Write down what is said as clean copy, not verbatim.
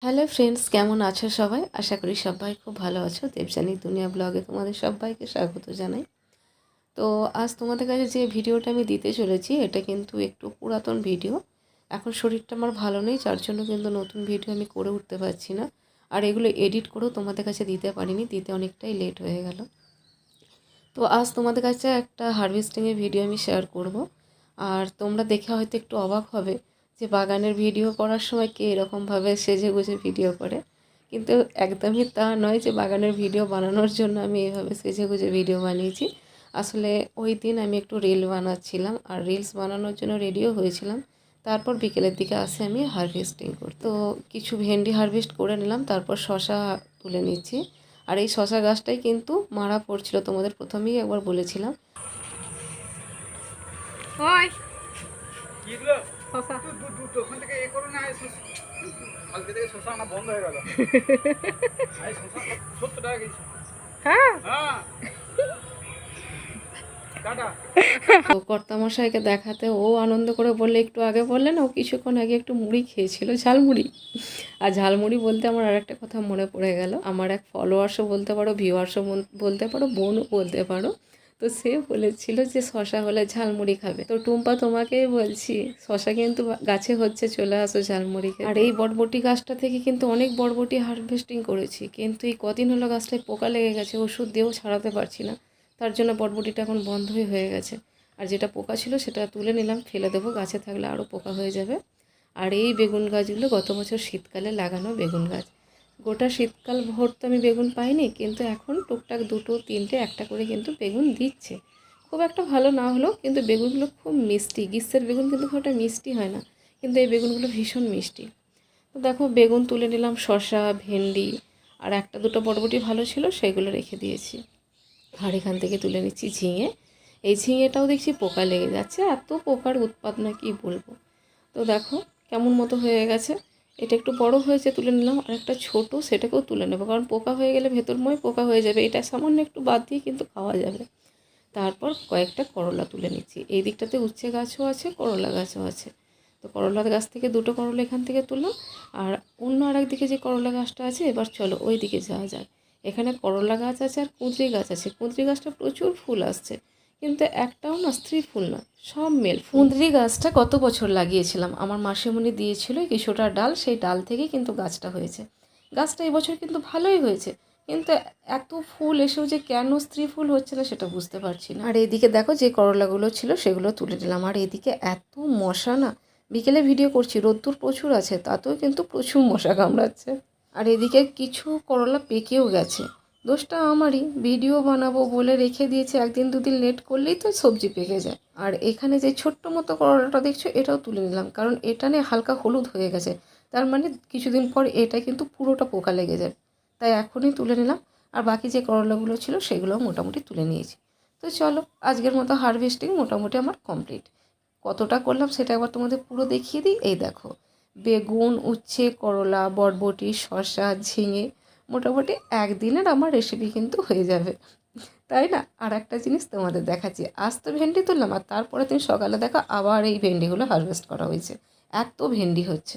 Hello friends, কেমন আছো সবাই? আশা করি সবাই খুব ভালো আছো। দেবযানী দুনিয়া ব্লগে তোমাদের সবাইকে স্বাগত জানাই। তো আজ তোমাদের কাছে যে ভিডিওটা আমি দিতে চলেছি এটা কিন্তু একটু পুরাতন ভিডিও। এখন শরীরটা আমার ভালো নেই, যার জন্য কিন্তু নতুন ভিডিও আমি করে উঠতে পারছি না। আর এগুলো এডিট করেও তোমাদের কাছে দিতে পারিনি, দিতে অনেকটাই লেট হয়ে গেল। তো আজ তোমাদের কাছে একটা হারভেস্টিংয়ের ভিডিও আমি শেয়ার করব। আর তোমরা দেখে হয়তো একটু অবাক হবে যে বাগানের ভিডিও করার সময় কে এরকমভাবে সেজে গুজে ভিডিও করে। কিন্তু একদমই তা নয় যে বাগানের ভিডিও বানানোর জন্য আমি এইভাবে সেজে গুজে ভিডিও বানিয়েছি। আসলে ওই দিন আমি একটু রিল বানাচ্ছিলাম আর রিলস বানানোর জন্য রেডিও হয়েছিলাম। তারপর বিকেলের দিকে আসে আমি হারভেস্টিং করতে। তো কিছু ভেন্ডি হারভেস্ট করে নিলাম, তারপর শশা তুলে নিচ্ছি। আর এই শশা গাছটাই কিন্তু মারা পড়ছিল, তোমাদের প্রথমেই একবার বলেছিলাম। তো কর্তামশাইকে দেখাতে ও আনন্দ করে বললে, একটু আগে বললে না ও কিছুক্ষণ আগে একটু মুড়ি খেয়েছিল, ঝালমুড়ি। আর ঝালমুড়ি বলতে আমার আরেকটা কথা মনে পড়ে গেল। আমার এক ফলোয়ার্সও বলতে পারো, ভিউয়ার্সও বলতে পারো, বোনও বলতে পারো। তো সে বলেছিল যে শশা হলে ঝালমুড়ি খাবে। তো টুম্পা তোমাকেই বলছি, শশা কিন্তু গাছে হচ্ছে, চলে আসো ঝালমুড়ি খেতে। আর এই বরবটি গাছটা থেকে কিন্তু অনেক বরবটি হারভেস্টিং করেছি, কিন্তু এই কদিন হলো গাছটায় পোকা লেগে গেছে, ওষুধ দিয়েও ছাড়াতে পারছি না। তার জন্য বরবটিটা এখন বন্ধই হয়ে গেছে। আর যেটা পোকা ছিল সেটা তুলে নিলাম, ফেলে দেবো, গাছে থাকলে আরও পোকা হয়ে যাবে। আর এই বেগুন গাছগুলো গত বছর শীতকালে লাগানো বেগুন গাছ। গোটা শীতকাল ভোর তো আমি বেগুন পাইনি, কিন্তু এখন টুকটাক দুটো তিনটে একটা করে কিন্তু বেগুন দিচ্ছে। খুব একটা ভালো না হলেও কিন্তু বেগুনগুলো খুব মিষ্টি। গ্রীষ্মের বেগুন কিন্তু খুব একটা মিষ্টি হয় না, কিন্তু এই বেগুনগুলো ভীষণ মিষ্টি। তো দেখো বেগুন তুলে নিলাম, শসা, ভেন্ডি আর একটা দুটো বরবটি ভালো ছিল সেগুলো রেখে দিয়েছি। আর এখান থেকে তুলে নিচ্ছি ঝিঙে। এই ঝিঙেটাও দেখছি পোকা লেগে যাচ্ছে, এত পোকার উৎপাত না কি বলবো। তো দেখো কেমন মতো হয়ে গেছে। এটা একটু বড় হয়েছে তুলে নিলাম, আর একটা ছোটো সেটাকেও তুলে নেবো, কারণ পোকা হয়ে গেলে ভেতরময় পোকা হয়ে যাবে। এটা সামান্য একটু বাদ দিয়ে কিন্তু খাওয়া যাবে। তারপর কয়েকটা করলা তুলে নিচ্ছি। এই দিকটাতে উচ্ছে গাছও আছে, করলা গাছও আছে। তো করলা গাছ থেকে দুটো করলা এখান থেকে তুললাম। আর অন্য আরেক দিকে যে করলা গাছটা আছে, এবার চলো ওই দিকে যাওয়া যায়। এখানে করলা গাছ আছে আর কুঁদরি গাছ আছে। কুঁদরি গাছটা প্রচুর ফুল আসছে, কিন্তু একটাও না স্ত্রী ফুল না, সব মেল ফুল। কুঁদরি গাছটা কত বছর লাগিয়েছিলাম, আমার মাসিমণি দিয়েছিল কিছুটা ডাল, সেই ডাল থেকেই কিন্তু গাছটা হয়েছে। গাছটা এবছর কিন্তু ভালোই হয়েছে, কিন্তু এত ফুল এসেও যে কেন স্ত্রী ফুল হচ্ছে না সেটা বুঝতে পারছি না। আর এদিকে দেখো যে করলাগুলো ছিল সেগুলো তুলে দিলাম। আর এদিকে এত মশা না, বিকেলে ভিডিও করছি, রোদ্দুর প্রচুর আছে, তাতেও কিন্তু প্রচুর মশা কামড়াচ্ছে। আর এদিকে কিছু করলা পেকেও গেছে, দোষটা আমারই। ভিডিও বানাবো বলে রেখে দিয়েছি, একদিন দুদিন লেট করলেই তো সবজি পেকে যায়। আর এখানে যে ছোট্ট মতো করলাটা দেখছো এটাও তুলে নিলাম, কারণ এটা নিয়ে হালকা হলুদ হয়ে গেছে, তার মানে কিছুদিন পর এটা কিন্তু পুরোটা পোকা লেগে যাবে, তাই এখনই তুলে নিলাম। আর বাকি যে করলাগুলো ছিল সেগুলোও মোটামুটি তুলে নিয়েছি। তো চলো আজকের মতো হারভেস্টিং মোটামুটি আমার কমপ্লিট। কতটা করলাম সেটা একবার তোমাদের পুরো দেখিয়ে দিই। এই দেখো, বেগুন, উচ্ছে, করলা, বরবটি, শসা, ঝিঙে, মোটামুটি একদিনের আমার রেসিপি কিন্তু হয়ে যাবে, তাই না? আর একটা জিনিস তোমাদের দেখাচ্ছি, আজ তো ভেন্ডি তুললাম আর তারপরে দিন সকালে দেখো আবার এই ভেন্ডিগুলো হারভেস্ট করা হয়েছে, এত ভেন্ডি হচ্ছে।